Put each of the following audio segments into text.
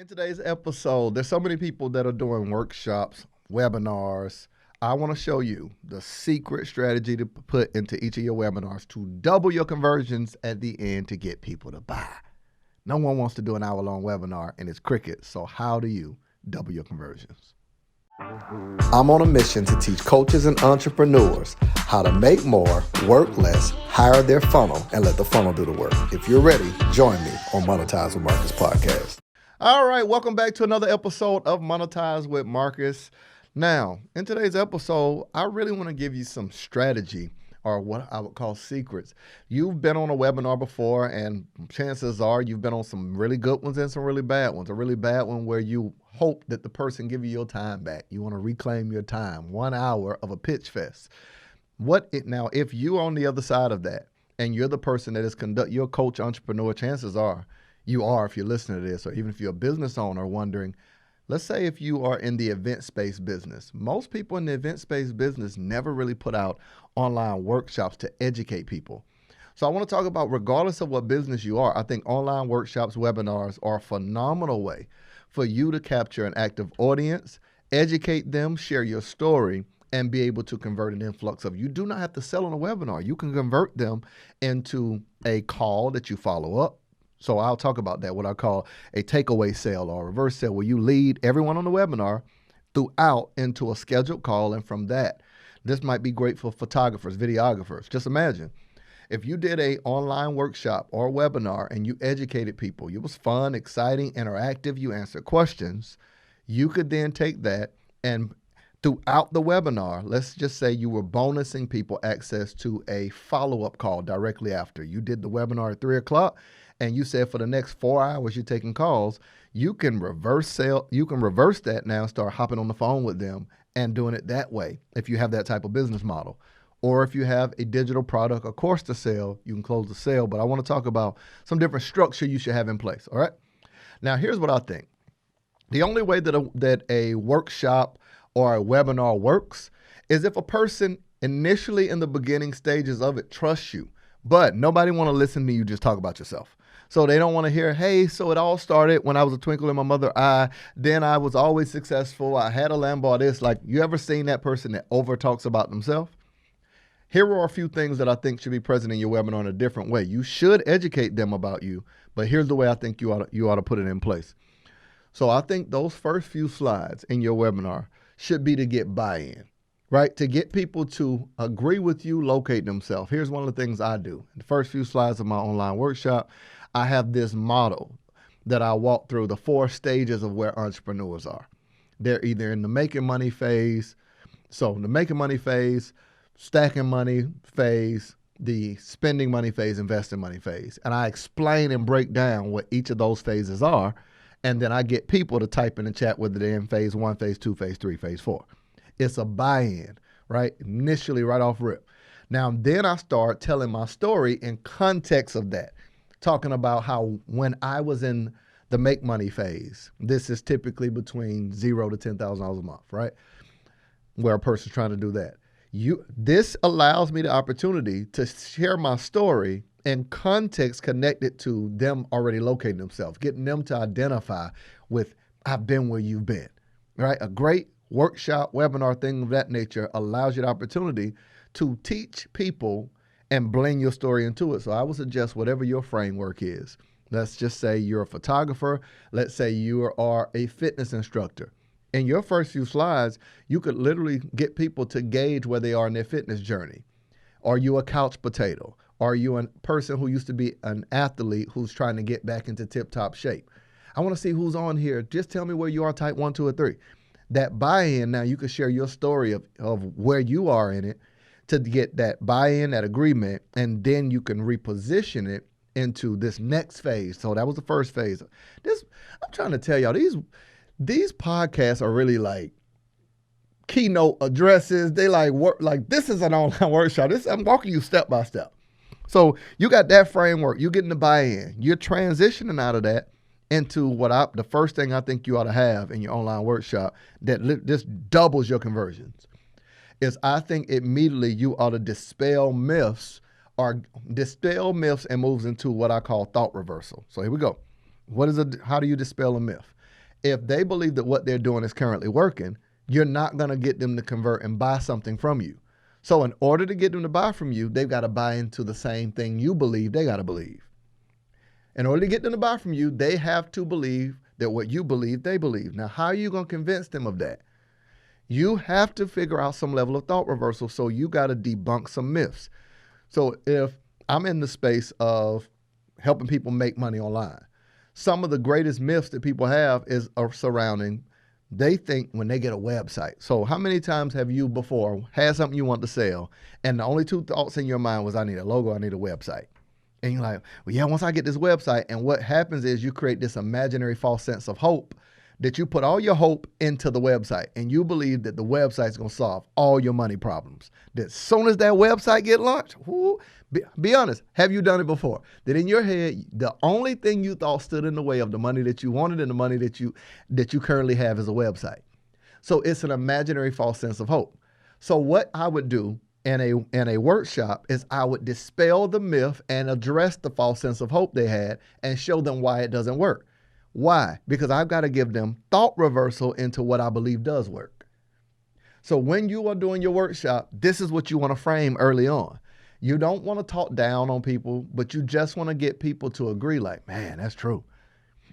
In today's episode, there's so many people that are doing workshops, webinars. I want to show you the secret strategy to put into each of your webinars to double your conversions at the end to get people to buy. No one wants to do an hour-long webinar and it's cricket. So how do you double your conversions? I'm on a mission to teach coaches and entrepreneurs how to make more, work less, hire their funnel, and let the funnel do the work. If you're ready, join me on Monetize with Marcus podcast. All right, welcome back to another episode of Monetize with Marcus. Now, in today's episode, I really want to give you some strategy or what I would call secrets. You've been on a webinar before, and chances are you've been on some really good ones and some really bad ones. A really bad one where you hope that the person give you your time back. You want to reclaim your time, 1 hour of a pitch fest. Now, if you're on the other side of that and you're the person that is you're a coach, entrepreneur, chances are you are, if you're listening to this, or even if you're a business owner wondering, let's say if you are in the event space business. Most people in the event space business never really put out online workshops to educate people. So I want to talk about, regardless of what business you are, I think online workshops, webinars are a phenomenal way for you to capture an active audience, educate them, share your story, and be able to convert an influx of. You do not have to sell on a webinar. You can convert them into a call that you follow up. So I'll talk about that, what I call a takeaway sale or reverse sale, where you lead everyone on the webinar throughout into a scheduled call. And from that, this might be great for photographers, videographers. Just imagine if you did a online workshop or webinar and you educated people, it was fun, exciting, interactive, you answered questions, you could then take that and throughout the webinar, let's just say you were bonusing people access to a follow-up call directly after. You did the webinar at 3 o'clock and you said for the next 4 hours you're taking calls. You can reverse that now, start hopping on the phone with them and doing it that way if you have that type of business model. Or if you have a digital product, a course to sell, you can close the sale. But I want to talk about some different structure you should have in place, all right? Now, here's what I think. The only way that a workshop or a webinar works is if a person initially in the beginning stages of it trusts you, but nobody want to listen to you just talk about yourself. So they don't want to hear, hey, so it all started when I was a twinkle in my mother's eye. Then I was always successful. I had a Lambo, this. Like, you ever seen that person that over talks about themselves? Here are a few things that I think should be present in your webinar in a different way. You should educate them about you, but here's the way I think you ought to put it in place. So I think those first few slides in your webinar should be to get buy-in, right? To get people to agree with you, locate themselves. Here's one of the things I do. In the first few slides of my online workshop, I have this model that I walk through, the 4 stages of where entrepreneurs are. They're either in the making money phase, so the making money phase, stacking money phase, the spending money phase, investing money phase. And I explain and break down what each of those phases are. And then I get people to type in the chat whether they're in phase 1, phase 2, phase 3, phase 4. It's a buy-in, right? Initially, right off rip. Now, then I start telling my story in context of that, talking about how when I was in the make money phase, this is typically between $0 to $10,000 a month, right? Where a person's trying to do that. This allows me the opportunity to share my story in context connected to them already locating themselves, getting them to identify with, I've been where you've been, right? A great workshop, webinar, thing of that nature allows you the opportunity to teach people and blend your story into it. So I would suggest whatever your framework is. Let's just say you're a photographer. Let's say you are a fitness instructor. In your first few slides, you could literally get people to gauge where they are in their fitness journey. Are you a couch potato? Are you a person who used to be an athlete who's trying to get back into tip-top shape? I want to see who's on here. Just tell me where you are, type 1, 2, or 3. That buy-in, now you can share your story of where you are in it to get that buy-in, that agreement, and then you can reposition it into this next phase. So that was the first phase. I'm trying to tell y'all, these podcasts are really like keynote addresses. They like work, like this is an online workshop. I'm walking you step by step. So you got that framework, you're getting the buy-in, you're transitioning out of that into the first thing I think you ought to have in your online workshop that just doubles your conversions is I think immediately you ought to dispel myths and moves into what I call thought reversal. So here we go. How do you dispel a myth? If they believe that what they're doing is currently working, you're not going to get them to convert and buy something from you. So in order to get them to buy from you, they've got to buy into the same thing you believe they got to believe. In order to get them to buy from you, they have to believe that what you believe, they believe. Now, how are you going to convince them of that? You have to figure out some level of thought reversal, so you got to debunk some myths. So if I'm in the space of helping people make money online, some of the greatest myths that people have are surrounding, they think when they get a website. So how many times have you before had something you want to sell, and the only two thoughts in your mind was, I need a logo, I need a website. And you're like, well, yeah, once I get this website, and what happens is you create this imaginary false sense of hope that you put all your hope into the website, and you believe that the website's going to solve all your money problems. That as soon as that website get launched, be honest, have you done it before? That in your head, the only thing you thought stood in the way of the money that you wanted and the money that you currently have is a website. So it's an imaginary false sense of hope. So what I would do in a workshop is I would dispel the myth and address the false sense of hope they had and show them why it doesn't work. Why? Because I've got to give them thought reversal into what I believe does work. So when you are doing your workshop, this is what you want to frame early on. You don't want to talk down on people, but you just want to get people to agree like, man, that's true.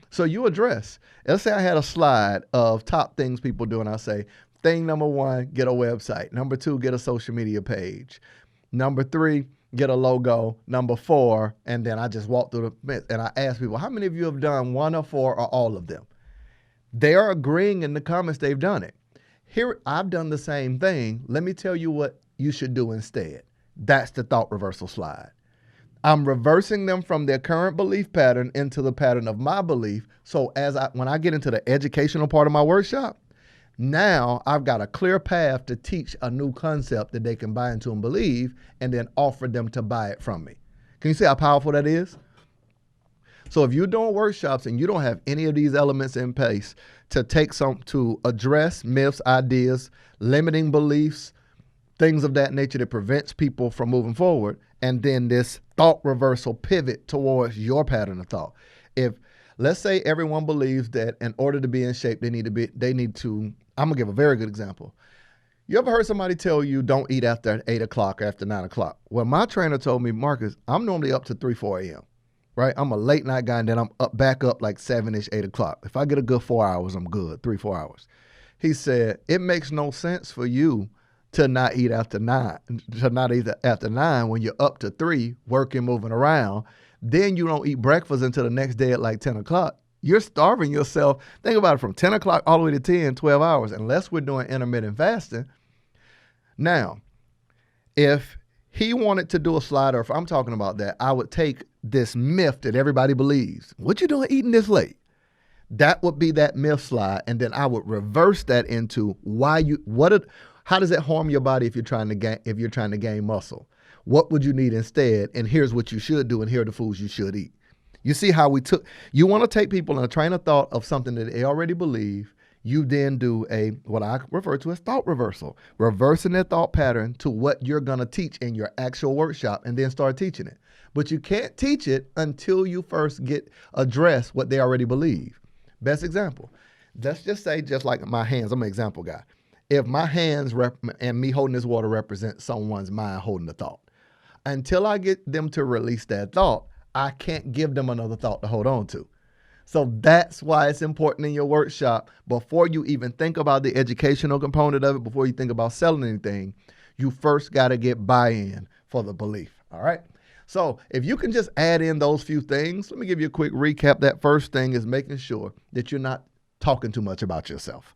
So you address, let's say I had a slide of top things people do, and I say, thing number 1, get a website. Number 2, get a social media page. Number 3, get a logo. Number 4, and then I just walk through the, and I ask people, how many of you have done 1 or 4 or all of them? They are agreeing in the comments they've done it. Here, I've done the same thing. Let me tell you what you should do instead. That's the thought reversal slide. I'm reversing them from their current belief pattern into the pattern of my belief. So when I get into the educational part of my workshop, now I've got a clear path to teach a new concept that they can buy into and believe, and then offer them to buy it from me. Can you see how powerful that is? So if you're doing workshops and you don't have any of these elements in place to address myths, ideas, limiting beliefs, things of that nature that prevents people from moving forward, and then this thought reversal pivot towards your pattern of thought. If let's say everyone believes that in order to be in shape, I'm gonna give a very good example. You ever heard somebody tell you don't eat after 8 o'clock, after 9 o'clock? Well, my trainer told me, Marcus, I'm normally up to 3, 4 a.m., right? I'm a late night guy, and then I'm back up like 7-ish, 8 o'clock. If I get a good 4 hours, I'm good, 3, 4 hours. He said, it makes no sense for you to not eat after 9 when you're up to 3, working, moving around. Then you don't eat breakfast until the next day at like 10 o'clock. You're starving yourself. Think about it, from 10 o'clock all the way to 10, 12 hours, unless we're doing intermittent fasting. Now, if he wanted to do a slide, or if I'm talking about that, I would take this myth that everybody believes. What you doing eating this late? That would be that myth slide, and then I would reverse that into how does that harm your body if you're trying to gain muscle? What would you need instead? And here's what you should do, and here are the foods you should eat. You see how you want to take people in a train of thought of something that they already believe. You then do what I refer to as thought reversal, reversing their thought pattern to what you're going to teach in your actual workshop, and then start teaching it. But you can't teach it until you first address what they already believe. Best example, let's just say, just like my hands, I'm an example guy. If my hands and me holding this water represent someone's mind holding the thought, until I get them to release that thought, I can't give them another thought to hold on to. So that's why it's important in your workshop, before you even think about the educational component of it, before you think about selling anything, you first got to get buy-in for the belief. All right. So if you can just add in those few things, let me give you a quick recap. That first thing is making sure that you're not talking too much about yourself.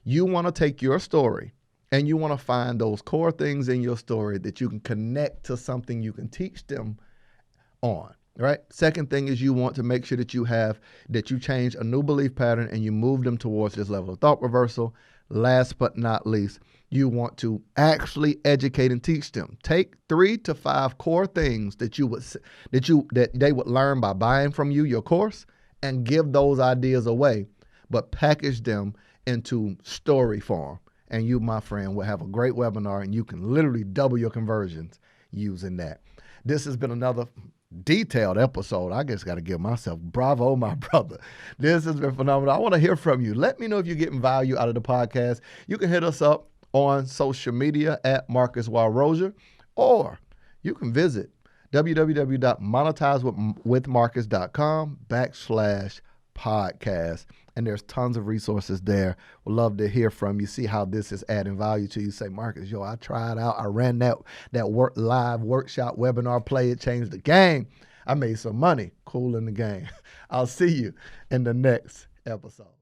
You want to take your story and you want to find those core things in your story that you can connect to something you can teach them on. Right. Second thing is you want to make sure that you change a new belief pattern and you move them towards this level of thought reversal. Last but not least, you want to actually educate and teach them. Take 3 to 5 core things that they would learn by buying from you your course, and give those ideas away, but package them into story form. And you, my friend, will have a great webinar, and you can literally double your conversions using that. This has been another detailed episode. I just got to give myself bravo, my brother. This has been phenomenal. I want to hear from you. Let me know if you're getting value out of the podcast. You can hit us up on social media at Marcus Y. Rozier, or you can visit www.monetizewithmarcus.com/podcast. And there's tons of resources there. Would love to hear from you, see how this is adding value to you. Say, Marcus, I tried out. I ran that live workshop webinar play. It changed the game. I made some money. Cool in the game. I'll see you in the next episode.